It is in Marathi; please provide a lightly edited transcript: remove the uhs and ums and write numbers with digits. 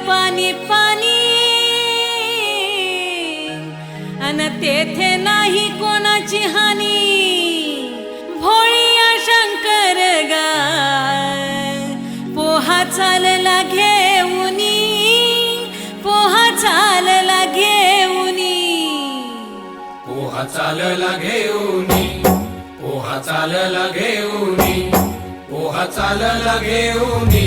पाणी पाणी अन तेथे नाही कोणाची हानी भोळिया शंकर गाय पोहा चालला घेऊनी पोहा चालला घेऊनी पोहा चालला घेऊनी पोहा चालला घेऊनी पोहा चालला घेऊनी